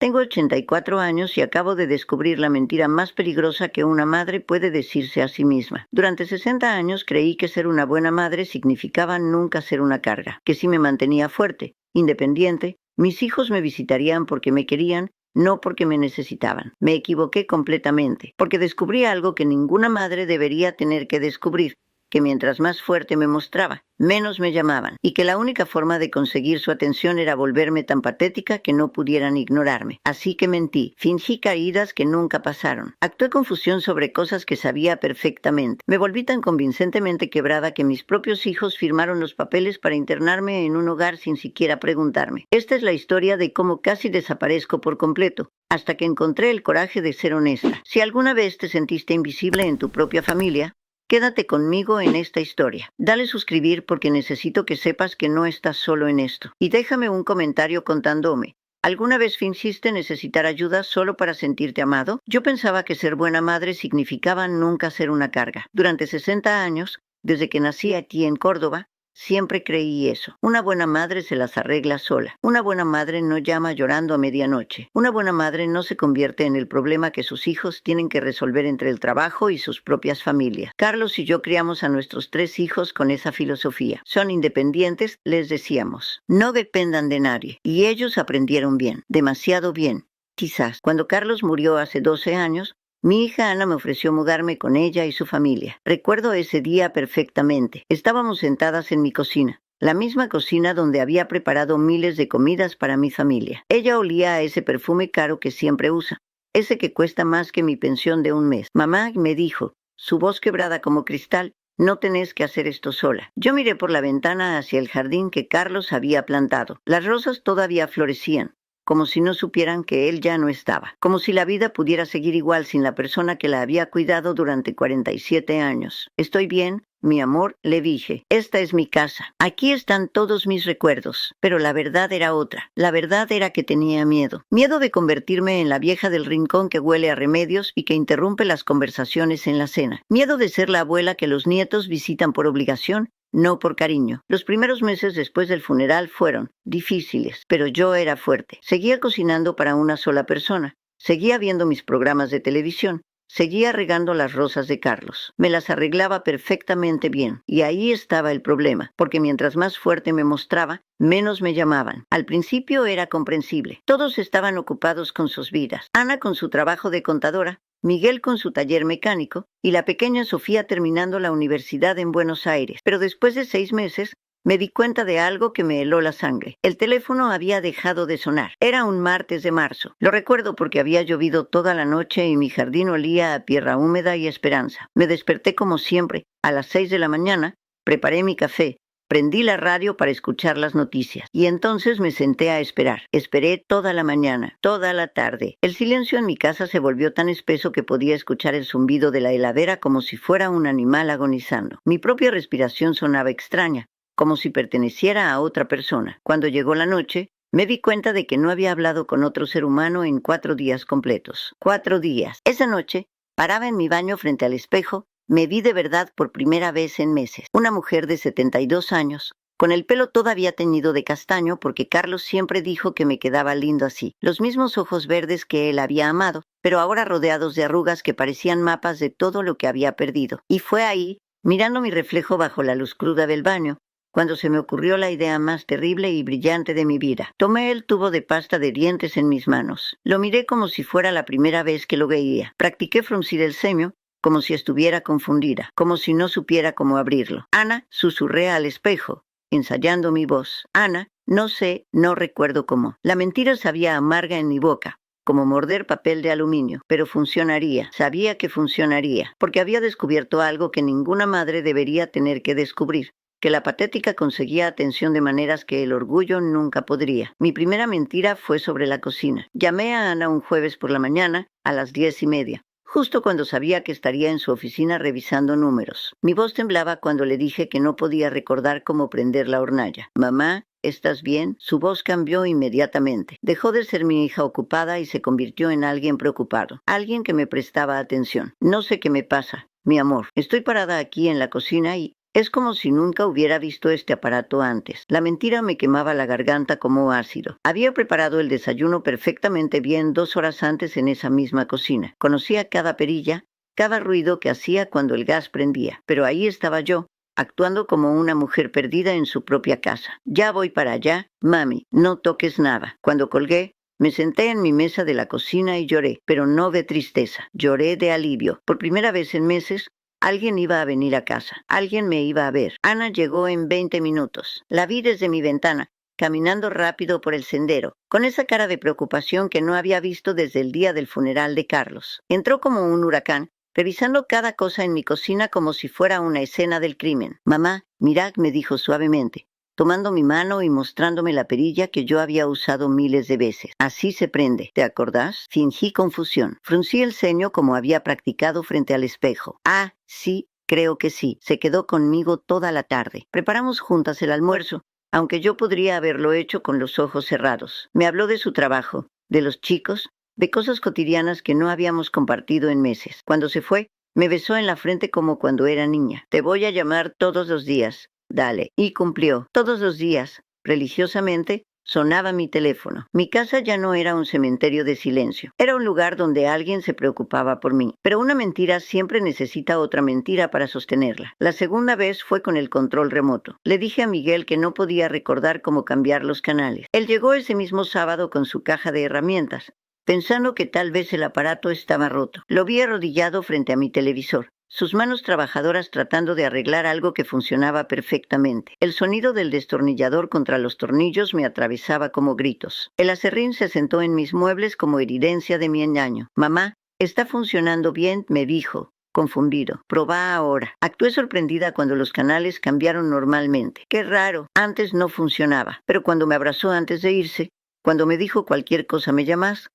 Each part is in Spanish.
Tengo 84 años y acabo de descubrir la mentira más peligrosa que una madre puede decirse a sí misma. Durante 60 años creí que ser una buena madre significaba nunca ser una carga, que si me mantenía fuerte, independiente, mis hijos me visitarían porque me querían, no porque me necesitaban. Me equivoqué completamente, porque descubrí algo que ninguna madre debería tener que descubrir, que mientras más fuerte me mostraba, menos me llamaban, y que la única forma de conseguir su atención era volverme tan patética que no pudieran ignorarme. Así que mentí, fingí caídas que nunca pasaron. Actué confusión sobre cosas que sabía perfectamente. Me volví tan convincentemente quebrada que mis propios hijos firmaron los papeles para internarme en un hogar sin siquiera preguntarme. Esta es la historia de cómo casi desaparezco por completo, hasta que encontré el coraje de ser honesta. Si alguna vez te sentiste invisible en tu propia familia, quédate conmigo en esta historia. Dale suscribir porque necesito que sepas que no estás solo en esto. Y déjame un comentario contándome. ¿Alguna vez fingiste necesitar ayuda solo para sentirte amado? Yo pensaba que ser buena madre significaba nunca ser una carga. Durante 60 años, desde que nací aquí en Córdoba, siempre creí eso. Una buena madre se las arregla sola. Una buena madre no llama llorando a medianoche. Una buena madre no se convierte en el problema que sus hijos tienen que resolver entre el trabajo y sus propias familias. Carlos y yo criamos a nuestros 3 hijos con esa filosofía. Son independientes, les decíamos. No dependan de nadie. Y ellos aprendieron bien. Demasiado bien. Quizás. Cuando Carlos murió hace 12 años, mi hija Ana me ofreció mudarme con ella y su familia. Recuerdo ese día perfectamente. Estábamos sentadas en mi cocina, la misma cocina donde había preparado miles de comidas para mi familia. Ella olía a ese perfume caro que siempre usa, ese que cuesta más que mi pensión de un mes. Mamá, me dijo, su voz quebrada como cristal, no tenés que hacer esto sola. Yo miré por la ventana hacia el jardín que Carlos había plantado. Las rosas todavía florecían, como si no supieran que él ya no estaba, como si la vida pudiera seguir igual sin la persona que la había cuidado durante 47 años. ¿Estoy bien? Mi amor, le dije, esta es mi casa. Aquí están todos mis recuerdos. Pero la verdad era otra. La verdad era que tenía miedo. Miedo de convertirme en la vieja del rincón que huele a remedios y que interrumpe las conversaciones en la cena. Miedo de ser la abuela que los nietos visitan por obligación, no por cariño. Los primeros meses después del funeral fueron difíciles, pero yo era fuerte. Seguía cocinando para una sola persona. Seguía viendo mis programas de televisión. Seguía regando las rosas de Carlos. Me las arreglaba perfectamente bien. Y ahí estaba el problema, porque mientras más fuerte me mostraba, menos me llamaban. Al principio era comprensible. Todos estaban ocupados con sus vidas. Ana con su trabajo de contadora, Miguel con su taller mecánico y la pequeña Sofía terminando la universidad en Buenos Aires. Pero después de 6 meses, me di cuenta de algo que me heló la sangre. El teléfono había dejado de sonar. Era un martes de marzo. Lo recuerdo porque había llovido toda la noche y mi jardín olía a tierra húmeda y esperanza. Me desperté como siempre, a las 6 de la mañana, preparé mi café, prendí la radio para escuchar las noticias y entonces me senté a esperar. Esperé toda la mañana, toda la tarde. El silencio en mi casa se volvió tan espeso que podía escuchar el zumbido de la heladera como si fuera un animal agonizando. Mi propia respiración sonaba extraña, como si perteneciera a otra persona. Cuando llegó la noche, me di cuenta de que no había hablado con otro ser humano en 4 días completos. 4 días. Esa noche, paraba en mi baño frente al espejo. Me vi de verdad por primera vez en meses. Una mujer de 72 años, con el pelo todavía teñido de castaño porque Carlos siempre dijo que me quedaba lindo así. Los mismos ojos verdes que él había amado, pero ahora rodeados de arrugas que parecían mapas de todo lo que había perdido. Y fue ahí, mirando mi reflejo bajo la luz cruda del baño, cuando se me ocurrió la idea más terrible y brillante de mi vida. Tomé el tubo de pasta de dientes en mis manos. Lo miré como si fuera la primera vez que lo veía. Practiqué fruncir el ceño, como si estuviera confundida, como si no supiera cómo abrirlo. Ana, susurré al espejo, ensayando mi voz. Ana, no sé, no recuerdo cómo. La mentira sabía amarga en mi boca, como morder papel de aluminio, pero funcionaría. Sabía que funcionaría, porque había descubierto algo que ninguna madre debería tener que descubrir, que la patética conseguía atención de maneras que el orgullo nunca podría. Mi primera mentira fue sobre la cocina. Llamé a Ana un jueves por la mañana, a las 10:30. Justo cuando sabía que estaría en su oficina revisando números. Mi voz temblaba cuando le dije que no podía recordar cómo prender la hornalla. Mamá, ¿estás bien? Su voz cambió inmediatamente. Dejó de ser mi hija ocupada y se convirtió en alguien preocupado. Alguien que me prestaba atención. No sé qué me pasa, mi amor. Estoy parada aquí en la cocina y Es como si nunca hubiera visto este aparato antes. La mentira me quemaba la garganta como ácido. Había preparado el desayuno perfectamente bien 2 horas antes en esa misma cocina. Conocía cada perilla, cada ruido que hacía cuando el gas prendía. Pero ahí estaba yo, actuando como una mujer perdida en su propia casa. Ya voy para allá, mami, no toques nada. Cuando colgué, me senté en mi mesa de la cocina y lloré, pero no de tristeza, lloré de alivio. Por primera vez en meses, alguien iba a venir a casa, alguien me iba a ver. Ana llegó en 20 minutos. La vi desde mi ventana, caminando rápido por el sendero, con esa cara de preocupación que no había visto desde el día del funeral de Carlos. Entró como un huracán, revisando cada cosa en mi cocina como si fuera una escena del crimen. Mamá, mirad, me dijo suavemente, tomando mi mano y mostrándome la perilla que yo había usado miles de veces. Así se prende, ¿te acordás? Fingí confusión. Fruncí el ceño como había practicado frente al espejo. Ah, sí, creo que sí. Se quedó conmigo toda la tarde. Preparamos juntas el almuerzo, aunque yo podría haberlo hecho con los ojos cerrados. Me habló de su trabajo, de los chicos, de cosas cotidianas que no habíamos compartido en meses. Cuando se fue, me besó en la frente como cuando era niña. Te voy a llamar todos los días. Dale. Y cumplió. Todos los días, religiosamente, sonaba mi teléfono. Mi casa ya no era un cementerio de silencio. Era un lugar donde alguien se preocupaba por mí. Pero una mentira siempre necesita otra mentira para sostenerla. La segunda vez fue con el control remoto. Le dije a Miguel que no podía recordar cómo cambiar los canales. Él llegó ese mismo sábado con su caja de herramientas, pensando que tal vez el aparato estaba roto. Lo vi arrodillado frente a mi televisor, sus manos trabajadoras tratando de arreglar algo que funcionaba perfectamente. El sonido del destornillador contra los tornillos me atravesaba como gritos. El aserrín se sentó en mis muebles como evidencia de mi engaño. Mamá, ¿está funcionando bien?, me dijo, confundido. Probá ahora. Actué sorprendida cuando los canales cambiaron normalmente. Qué raro, antes no funcionaba. Pero cuando me abrazó antes de irse, cuando me dijo cualquier cosa me llamás,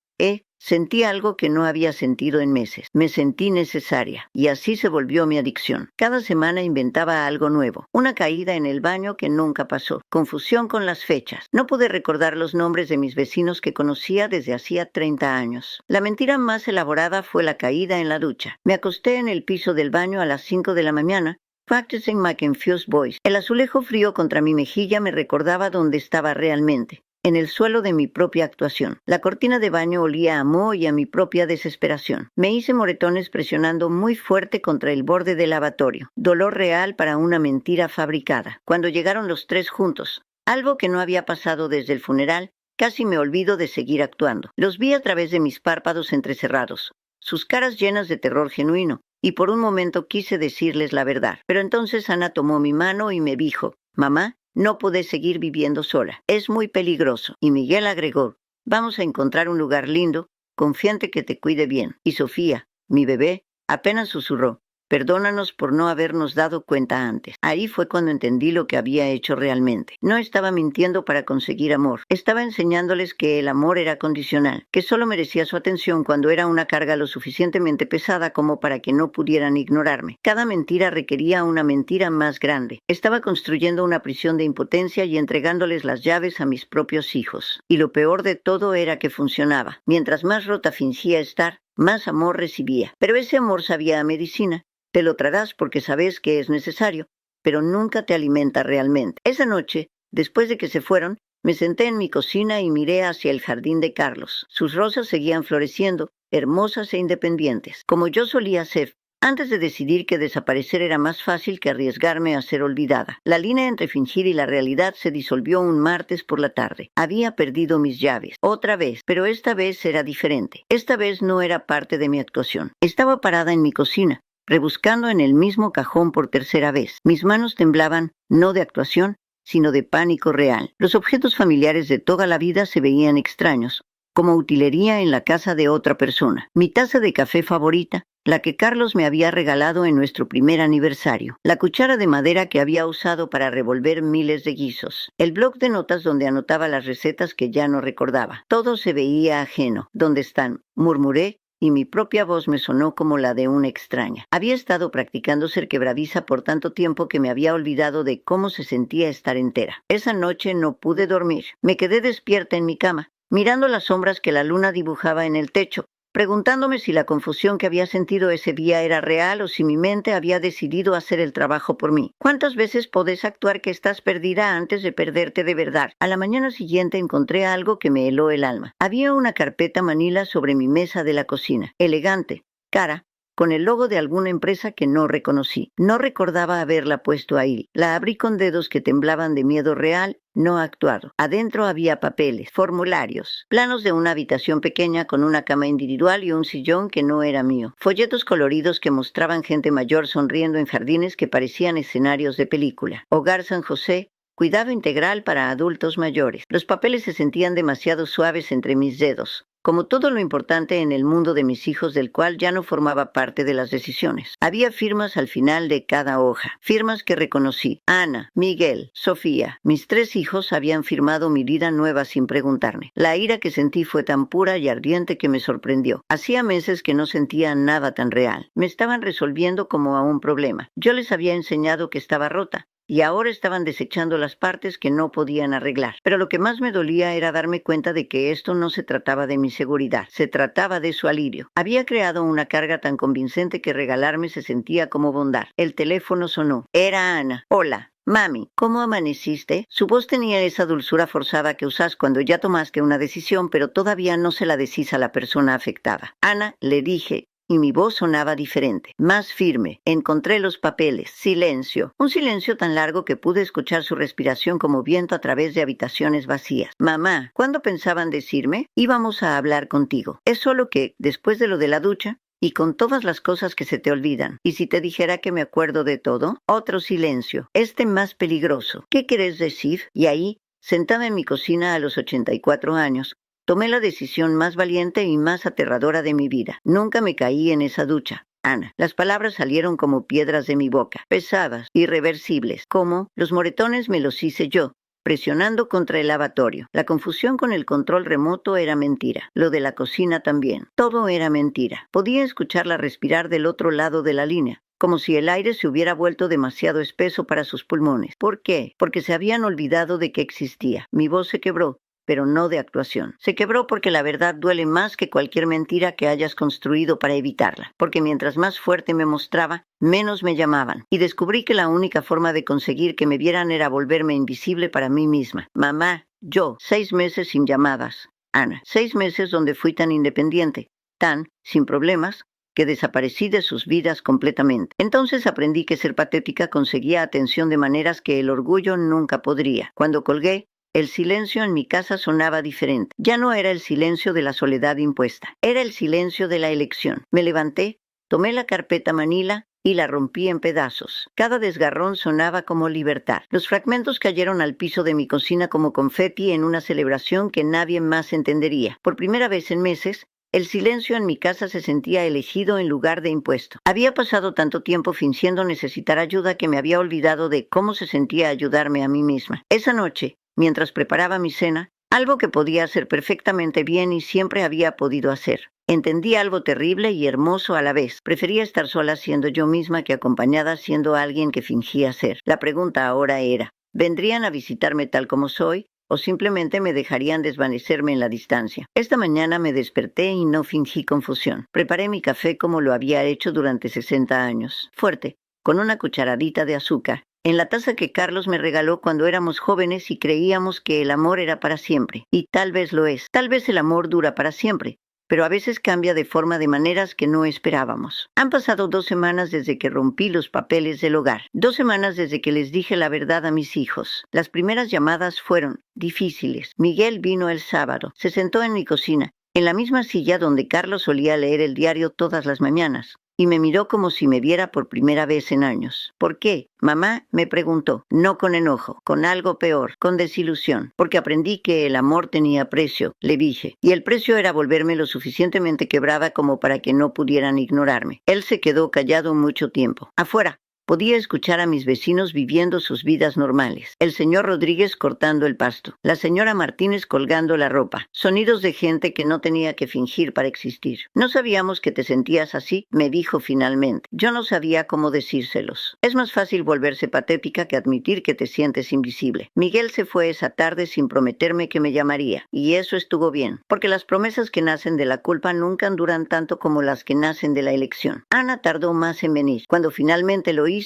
sentí algo que no había sentido en meses. Me sentí necesaria, y así se volvió mi adicción. Cada semana inventaba algo nuevo. Una caída en el baño que nunca pasó. Confusión con las fechas. No pude recordar los nombres de mis vecinos que conocía desde hacía 30 años. La mentira más elaborada fue la caída en la ducha. Me acosté en el piso del baño a las 5 de la mañana, practicing my confused voice. El azulejo frío contra mi mejilla me recordaba dónde estaba realmente, en el suelo de mi propia actuación. La cortina de baño olía a moho y a mi propia desesperación. Me hice moretones presionando muy fuerte contra el borde del lavatorio. Dolor real para una mentira fabricada. Cuando llegaron los tres juntos, algo que no había pasado desde el funeral, casi me olvido de seguir actuando. Los vi a través de mis párpados entrecerrados, sus caras llenas de terror genuino, y por un momento quise decirles la verdad. Pero entonces Ana tomó mi mano y me dijo, mamá, no podés seguir viviendo sola. Es muy peligroso. Y Miguel agregó, vamos a encontrar un lugar lindo, confiante que te cuide bien. Y Sofía, mi bebé, apenas susurró, perdónanos por no habernos dado cuenta antes. Ahí fue cuando entendí lo que había hecho realmente. No estaba mintiendo para conseguir amor. Estaba enseñándoles que el amor era condicional, que solo merecía su atención cuando era una carga lo suficientemente pesada como para que no pudieran ignorarme. Cada mentira requería una mentira más grande. Estaba construyendo una prisión de impotencia y entregándoles las llaves a mis propios hijos. Y lo peor de todo era que funcionaba. Mientras más rota fingía estar, más amor recibía. Pero ese amor sabía a medicina. Te lo tragarás porque sabes que es necesario, pero nunca te alimenta realmente. Esa noche, después de que se fueron, me senté en mi cocina y miré hacia el jardín de Carlos. Sus rosas seguían floreciendo, hermosas e independientes, como yo solía ser, antes de decidir que desaparecer era más fácil que arriesgarme a ser olvidada. La línea entre fingir y la realidad se disolvió un martes por la tarde. Había perdido mis llaves. Otra vez, pero esta vez era diferente. Esta vez no era parte de mi actuación. Estaba parada en mi cocina, rebuscando en el mismo cajón por tercera vez. Mis manos temblaban, no de actuación, sino de pánico real. Los objetos familiares de toda la vida se veían extraños, como utilería en la casa de otra persona. Mi taza de café favorita, la que Carlos me había regalado en nuestro primer aniversario. La cuchara de madera que había usado para revolver miles de guisos. El bloc de notas donde anotaba las recetas que ya no recordaba. Todo se veía ajeno. ¿Dónde están?, murmuré, y mi propia voz me sonó como la de una extraña. Había estado practicando ser quebradiza por tanto tiempo que me había olvidado de cómo se sentía estar entera. Esa noche no pude dormir. Me quedé despierta en mi cama, mirando las sombras que la luna dibujaba en el techo, preguntándome si la confusión que había sentido ese día era real o si mi mente había decidido hacer el trabajo por mí. ¿Cuántas veces podés actuar que estás perdida antes de perderte de verdad? A la mañana siguiente encontré algo que me heló el alma. Había una carpeta manila sobre mi mesa de la cocina, elegante, cara, con el logo de alguna empresa que no reconocí. No recordaba haberla puesto ahí. La abrí con dedos que temblaban de miedo real, no actuado. Adentro había papeles, formularios, planos de una habitación pequeña con una cama individual y un sillón que no era mío, folletos coloridos que mostraban gente mayor sonriendo en jardines que parecían escenarios de película. Hogar San José, cuidado integral para adultos mayores. Los papeles se sentían demasiado suaves entre mis dedos, como todo lo importante en el mundo de mis hijos del cual ya no formaba parte de las decisiones. Había firmas al final de cada hoja, firmas que reconocí. Ana, Miguel, Sofía. Mis 3 hijos habían firmado mi vida nueva sin preguntarme. La ira que sentí fue tan pura y ardiente que me sorprendió. Hacía meses que no sentía nada tan real. Me estaban resolviendo como a un problema. Yo les había enseñado que estaba rota, y ahora estaban desechando las partes que no podían arreglar. Pero lo que más me dolía era darme cuenta de que esto no se trataba de mi seguridad, se trataba de su alivio. Había creado una carga tan convincente que regalarme se sentía como bondad. El teléfono sonó. Era Ana. Hola. Mami, ¿cómo amaneciste? Su voz tenía esa dulzura forzada que usas cuando ya tomaste una decisión, pero todavía no se la decís a la persona afectada. Ana, le dije, y mi voz sonaba diferente, más firme. Encontré los papeles. Silencio. Un silencio tan largo que pude escuchar su respiración como viento a través de habitaciones vacías. Mamá, ¿cuándo pensaban decirme? Íbamos a hablar contigo. Es solo que, después de lo de la ducha, y con todas las cosas que se te olvidan. ¿Y si te dijera que me acuerdo de todo? Otro silencio. Este más peligroso. ¿Qué querés decir? Y ahí, sentada en mi cocina a los 84 años, tomé la decisión más valiente y más aterradora de mi vida. Nunca me caí en esa ducha. Ana. Las palabras salieron como piedras de mi boca, pesadas, irreversibles, como los moretones me los hice yo, presionando contra el lavatorio. La confusión con el control remoto era mentira. Lo de la cocina también. Todo era mentira. Podía escucharla respirar del otro lado de la línea, como si el aire se hubiera vuelto demasiado espeso para sus pulmones. ¿Por qué? Porque se habían olvidado de que existía. Mi voz se quebró, pero no de actuación. Se quebró porque la verdad duele más que cualquier mentira que hayas construido para evitarla, porque mientras más fuerte me mostraba, menos me llamaban, y descubrí que la única forma de conseguir que me vieran era volverme invisible para mí misma. Mamá, yo, 6 meses sin llamadas. Ana, 6 meses donde fui tan independiente, tan, sin problemas, que desaparecí de sus vidas completamente. Entonces aprendí que ser patética conseguía atención de maneras que el orgullo nunca podría. Cuando colgué, el silencio en mi casa sonaba diferente. Ya no era el silencio de la soledad impuesta, era el silencio de la elección. Me levanté, tomé la carpeta manila y la rompí en pedazos. Cada desgarrón sonaba como libertad. Los fragmentos cayeron al piso de mi cocina como confeti en una celebración que nadie más entendería. Por primera vez en meses, el silencio en mi casa se sentía elegido en lugar de impuesto. Había pasado tanto tiempo fingiendo necesitar ayuda que me había olvidado de cómo se sentía ayudarme a mí misma. Esa noche, mientras preparaba mi cena, algo que podía hacer perfectamente bien y siempre había podido hacer. Entendí algo terrible y hermoso a la vez. Prefería estar sola siendo yo misma que acompañada siendo alguien que fingía ser. La pregunta ahora era, ¿vendrían a visitarme tal como soy o simplemente me dejarían desvanecerme en la distancia? Esta mañana me desperté y no fingí confusión. Preparé mi café como lo había hecho durante 60 años. Fuerte, con una cucharadita de azúcar, en la taza que Carlos me regaló cuando éramos jóvenes y creíamos que el amor era para siempre. Y tal vez lo es. Tal vez el amor dura para siempre, pero a veces cambia de forma de maneras que no esperábamos. Han pasado 2 semanas desde que rompí los papeles del hogar. 2 semanas desde que les dije la verdad a mis hijos. Las primeras llamadas fueron difíciles. Miguel vino el sábado. Se sentó en mi cocina, en la misma silla donde Carlos solía leer el diario todas las mañanas, y me miró como si me viera por primera vez en años. ¿Por qué? Mamá, me preguntó, no con enojo, con algo peor, con desilusión, porque aprendí que el amor tenía precio, le dije, y el precio era volverme lo suficientemente quebrada como para que no pudieran ignorarme. Él se quedó callado mucho tiempo. Afuera, Podía escuchar a mis vecinos viviendo sus vidas normales. El señor Rodríguez cortando el pasto. La señora Martínez colgando la ropa. Sonidos de gente que no tenía que fingir para existir. No sabíamos que te sentías así, me dijo finalmente. Yo no sabía cómo decírselos. Es más fácil volverse patética que admitir que te sientes invisible. Miguel se fue esa tarde sin prometerme que me llamaría. Y eso estuvo bien, porque las promesas que nacen de la culpa nunca duran tanto como las que nacen de la elección. Ana tardó más en venir. Cuando finalmente lo hizo,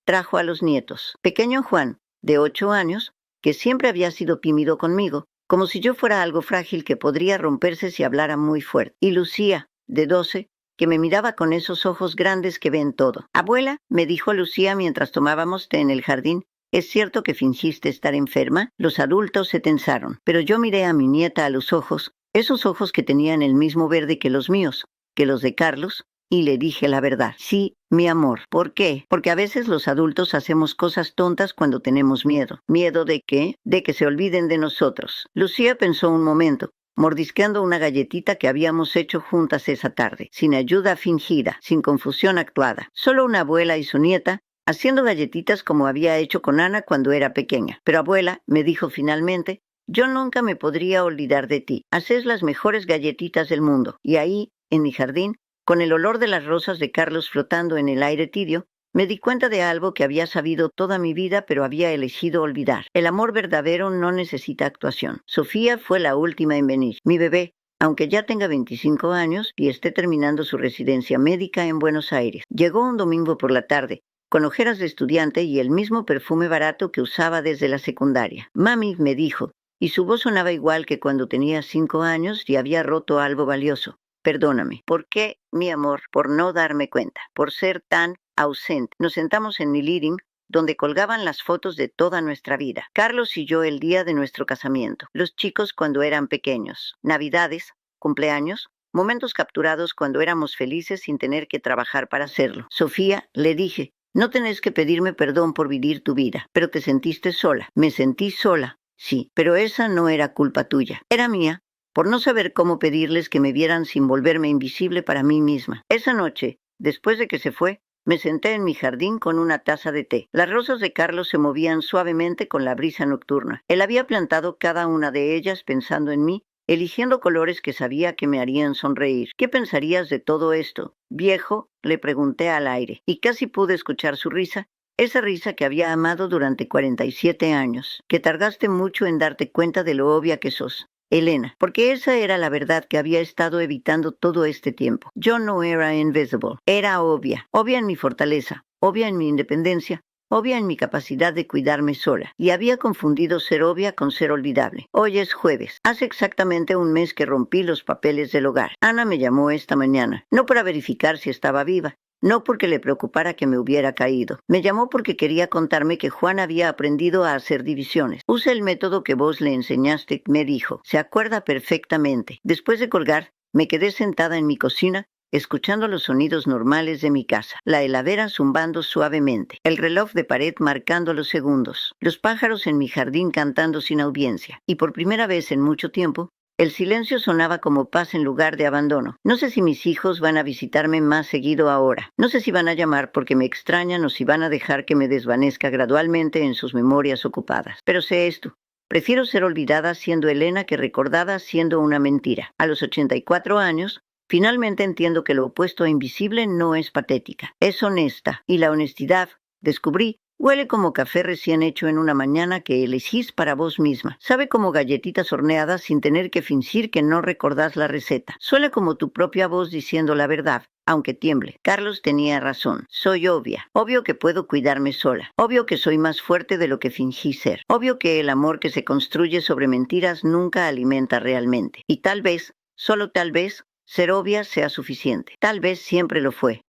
trajo a los nietos. Pequeño Juan, de 8 años, que siempre había sido tímido conmigo, como si yo fuera algo frágil que podría romperse si hablara muy fuerte. Y Lucía, de 12, que me miraba con esos ojos grandes que ven todo. Abuela, me dijo Lucía mientras tomábamos té en el jardín, ¿es cierto que fingiste estar enferma? Los adultos se tensaron, pero yo miré a mi nieta a los ojos, esos ojos que tenían el mismo verde que los míos, que los de Carlos, y le dije la verdad. Sí, mi amor. ¿Por qué? Porque a veces los adultos hacemos cosas tontas cuando tenemos miedo. ¿Miedo de qué? De que se olviden de nosotros. Lucía pensó un momento, mordisqueando una galletita que habíamos hecho juntas esa tarde, sin ayuda fingida, sin confusión actuada. Solo una abuela y su nieta, haciendo galletitas como había hecho con Ana cuando era pequeña. Pero abuela, me dijo finalmente, yo nunca me podría olvidar de ti. Haces las mejores galletitas del mundo. Y ahí, en mi jardín, con el olor de las rosas de Carlos flotando en el aire tibio, me di cuenta de algo que había sabido toda mi vida pero había elegido olvidar. El amor verdadero no necesita actuación. Sofía fue la última en venir. Mi bebé, aunque ya tenga 25 años y esté terminando su residencia médica en Buenos Aires. Llegó un domingo por la tarde, con ojeras de estudiante y el mismo perfume barato que usaba desde la secundaria. Mami, me dijo, y su voz sonaba igual que cuando tenía 5 años y había roto algo valioso. Perdóname. ¿Por qué, mi amor? Por no darme cuenta. Por ser tan ausente. Nos sentamos en mi living, donde colgaban las fotos de toda nuestra vida. Carlos y yo el día de nuestro casamiento. Los chicos cuando eran pequeños. Navidades, cumpleaños, momentos capturados cuando éramos felices sin tener que trabajar para hacerlo. Sofía, le dije, no tenés que pedirme perdón por vivir tu vida, pero te sentiste sola. Me sentí sola, sí, pero esa no era culpa tuya. Era mía. Por no saber cómo pedirles que me vieran sin volverme invisible para mí misma. Esa noche, después de que se fue, me senté en mi jardín con una taza de té. Las rosas de Carlos se movían suavemente con la brisa nocturna. Él había plantado cada una de ellas pensando en mí, eligiendo colores que sabía que me harían sonreír. ¿Qué pensarías de todo esto? Viejo, le pregunté al aire, y casi pude escuchar su risa, esa risa que había amado durante 47 años, que tardaste mucho en darte cuenta de lo obvia que sos. Elena, porque esa era la verdad que había estado evitando todo este tiempo. Yo no era invisible, era obvia en mi fortaleza, obvia en mi independencia, obvia en mi capacidad de cuidarme sola, y había confundido ser obvia con ser olvidable. Hoy es jueves, hace exactamente un mes que rompí los papeles del hogar. Ana me llamó esta mañana, no para verificar si estaba viva, no porque le preocupara que me hubiera caído. Me llamó porque quería contarme que Juan había aprendido a hacer divisiones. Usa el método que vos le enseñaste, me dijo. Se acuerda perfectamente. Después de colgar, me quedé sentada en mi cocina, escuchando los sonidos normales de mi casa. La heladera zumbando suavemente. El reloj de pared marcando los segundos. Los pájaros en mi jardín cantando sin audiencia. Y por primera vez en mucho tiempo, el silencio sonaba como paz en lugar de abandono. No sé si mis hijos van a visitarme más seguido ahora. No sé si van a llamar porque me extrañan o si van a dejar que me desvanezca gradualmente en sus memorias ocupadas. Pero sé esto. Prefiero ser olvidada siendo Elena que recordada siendo una mentira. A los 84 años, finalmente entiendo que lo opuesto a invisible no es patética. Es honesta. Y la honestidad, descubrí, huele como café recién hecho en una mañana que elegís para vos misma. Sabe como galletitas horneadas sin tener que fingir que no recordás la receta. Suena como tu propia voz diciendo la verdad, aunque tiemble. Carlos tenía razón. Soy obvia. Obvio que puedo cuidarme sola. Obvio que soy más fuerte de lo que fingí ser. Obvio que el amor que se construye sobre mentiras nunca alimenta realmente. Y tal vez, solo tal vez, ser obvia sea suficiente. Tal vez siempre lo fue.